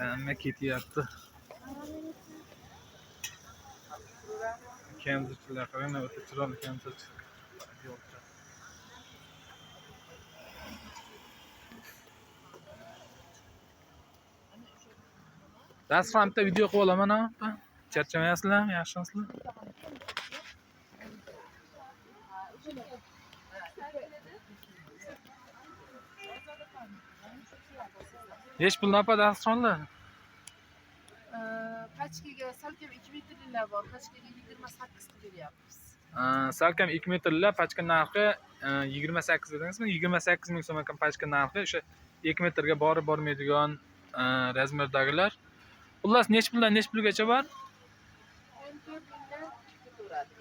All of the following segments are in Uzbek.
Hamma ketyapti. Kamzirchilar qarang, o'ta chiroyli kamzirchi. Dasturxonda video qilib olaman ha. Charchamayapsizlarmi? Yaxshimisizlar? Nechi pul napa dasturxonlar? Pachkaga salkam 2 metrlilar bor. Pachkaga 28 qilib beryapmiz. Salkam 2 metrlar, pachka narxi 28 dedingizmi? 28 ming so'm ekan pachka narxi. O'sha 2 metrga borib bormaydigan razmerdagilar. Xullas nechi puldan nechi pulgacha bor? 14 mingdan ketaveradi.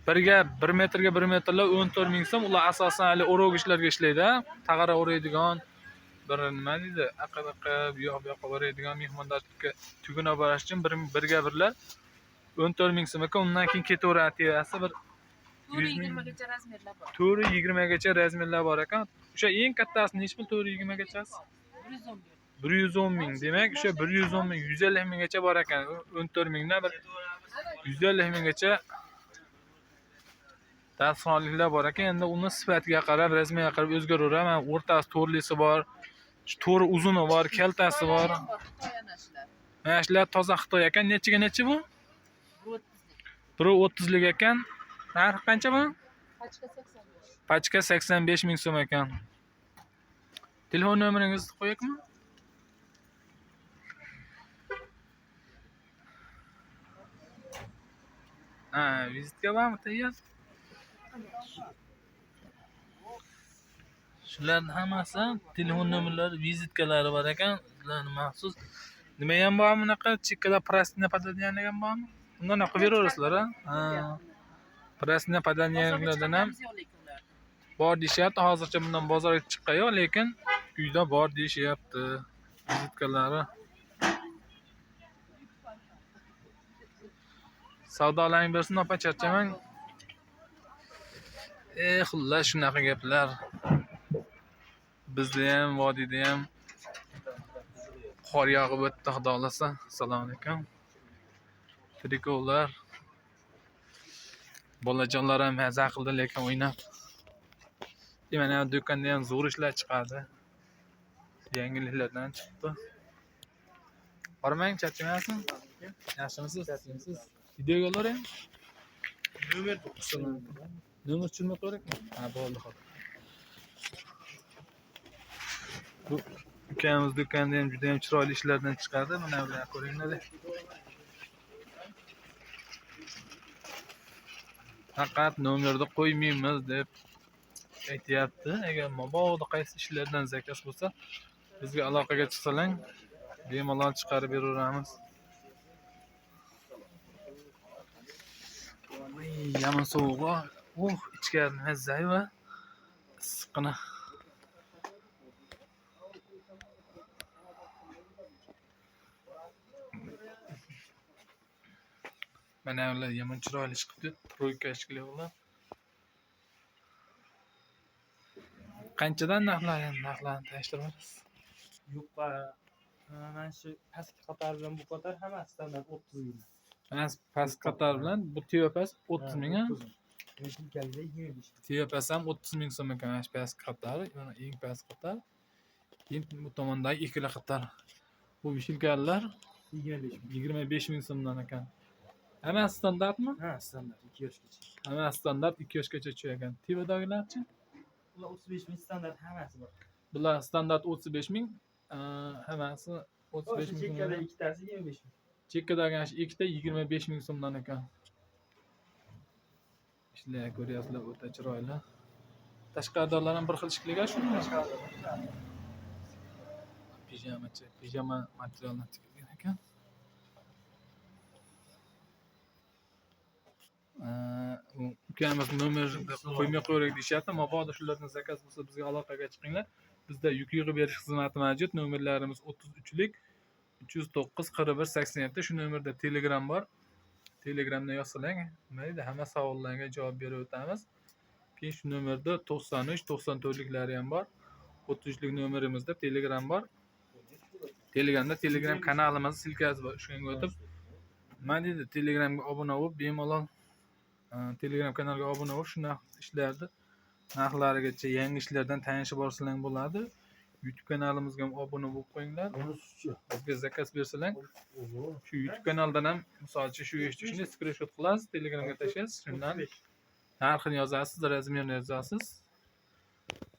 Birga 1 metrga 1 metrlar 14 ming so'm. Ular asosan hali o'rog ishlarga ishlaydi. Tag'ara o'raydigan bir nima deydi? Aqabaqa bu yoqqa boradigan mehmonlarga tuguna borish uchun birga birlar 14 ming so'm ekan. Undan keyin ketaveradi tevasi bir 420 gacha razmerlar bor. 420 gacha razmerlar bor ekan. O'sha eng kattasi nechi pul 420 gachasi? 110 ming. 110 ming. Demak, o'sha 110 ming 150 minggacha bor ekan. 14 mingdan bir 150 minggacha dasturxonliklar bor ekan. Endi uni sifatiga qarab, razmeriga qarab o'zgaraveradi. Mana o'rtasi to'rlisi bor, to'ri uzuni bor, kaltasi bor. Mana shular toza Xitoy ekan. Nechiga nechi bu? 130 lik ekan. Narxi qancha bu? Pachka 85. Pachka 85 ming so'm ekan. Telefon nomeringizni qo'yaylikmi? Vizitka bormi tayyor? Shularning hammasi telefon nomerlari, vizitkalari bor ekan. Sizlarning maxsus nima ham bor bunaqa chekkada prastina padaniyalar ham bormi? Undan olib beraverasizlar ha? Prastina padaniyalardan ham bor deyishyapti. Hozircha bundan bozorga chiqqan yo'q, lekin uyda bor deyishyapti. Vizitkalari. Savdolaring bersin, opa, charchamang. Xullas shunaqa gaplar. Bizda ham, vodiyda ham qor yog'ib o'tdi, xudo xolasa. Assalomu alaykum. Trikovlar. Bolajonlar ham maza qildi, lekin o'ynab. Mana do'konda ham zo'r ishlar chiqadi. Yangiliklardan chiqdi. Bormang, charchamayapsizmi? Yaxshimisiz? Videoga olavering. Nomer 9. Nomer tushirmay qo'yaylikmi? Ha, bo'ldi, xo'p. Bu ukamiz do'konda ham juda ham chiroyli ishlardan chiqadi. Mana bular ko'ringlar. Faqat nomerni qo'ymaymiz deb aytayapti. Agar mabodo qaysi ishlardan zakaz bo'lsa, bizga aloqaga chiqsalang, bemalol chiqarib beraveramiz. Yomon sovuq bor. Ichkari mazza va issiqqina. Mana ular yomon chiroyli chiqibdi. Troyka ishkili ular. Qanchadan narxlarni tanishtiramiz? Yo'qqa mana shu pastki qator bilan bu qator hammasi standart 30 ming. Mana past qator bilan bu tevapas 30 ming ha? Vishilkalida 25. Tevapas ham 30 ming so'm ekan. Mana shu past qator, mana eng past qator. Keyin bu tomondagi ikkala qator. Bu vishilkalar 25 ming so'mdan ekan. Hammasi standartmi? Ha, standart 2 yoshgacha. Hammasi standart 2 yoshgacha tushar ekan. Tevadagilarchi? Ular 35 ming standart hammasi bor. Bular standart 35 ming, hammasi 35 ming. Chekkada ikkitasi 25 ming. Chekkadagi ana shu ikkita 25 ming so'mdan ekan. Ishlar ko'ryapsizlar, o'ta chiroyli. Tashqaridagilar ham bir xil shikliga shuni. Pijama materialdan tikilgan ekan. Ukamiz nomerni qo'ymay qo'yaylik deyishyapti. Mabodo shulardan zakaz bo'lsa bizga aloqaga chiqinglar. Bizda yuk yig'ib berish xizmati mavjud. Nomerlarimiz 33lik 309 41 87. Shu nomerda Telegram bor. Telegramda yozsalang, nima deydi, hamma savollarga javob berib o'tamiz. Keyin shu nomerda 93 94liklari ham bor. 33lik nomerimizda Telegram bor. Telegram kanalimizni silkasi bor. Shunga o'tib, nima deydi, Telegramga obuna bo'lib, bemalol Telegram kanaliga obuna bo'lib, shunday ishlarni narxlarigacha yangi ishlardan tanishib olsalaring bo'ladi. YouTube kanalimizga ham obuna bo'lib qo'yinglar. Bizga zakaz bersalar, shu YouTube kanaldan ham misolcha shu eshitishni screenshot qilasiz, Telegramga tashlaysiz, shundan narxini yozasiz, razmerini yozasiz.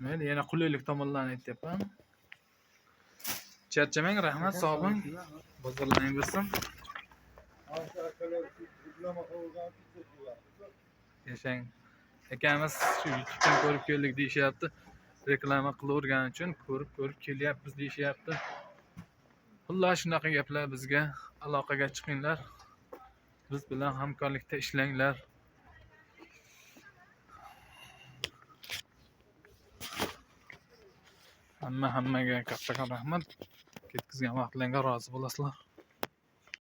Men yana qulaylik tomonlarini aytyapman. Charchamang, rahmat, sog' bo'ling. Bozorlaring bo'lsin. Yashang. Akamiz shu YouTubedan ko'rib keldik deyishyapti. Reklama qilavergani uchun ko'rib kelyapmiz deyishyapti. Xullas shunaqa gaplar, bizga aloqaga chiqinglar. Biz bilan hamkorlikda ishlanglar. Hammaga katta rahmat. Ketkizgan vaqtlaringizga rozi bo'lasizlar.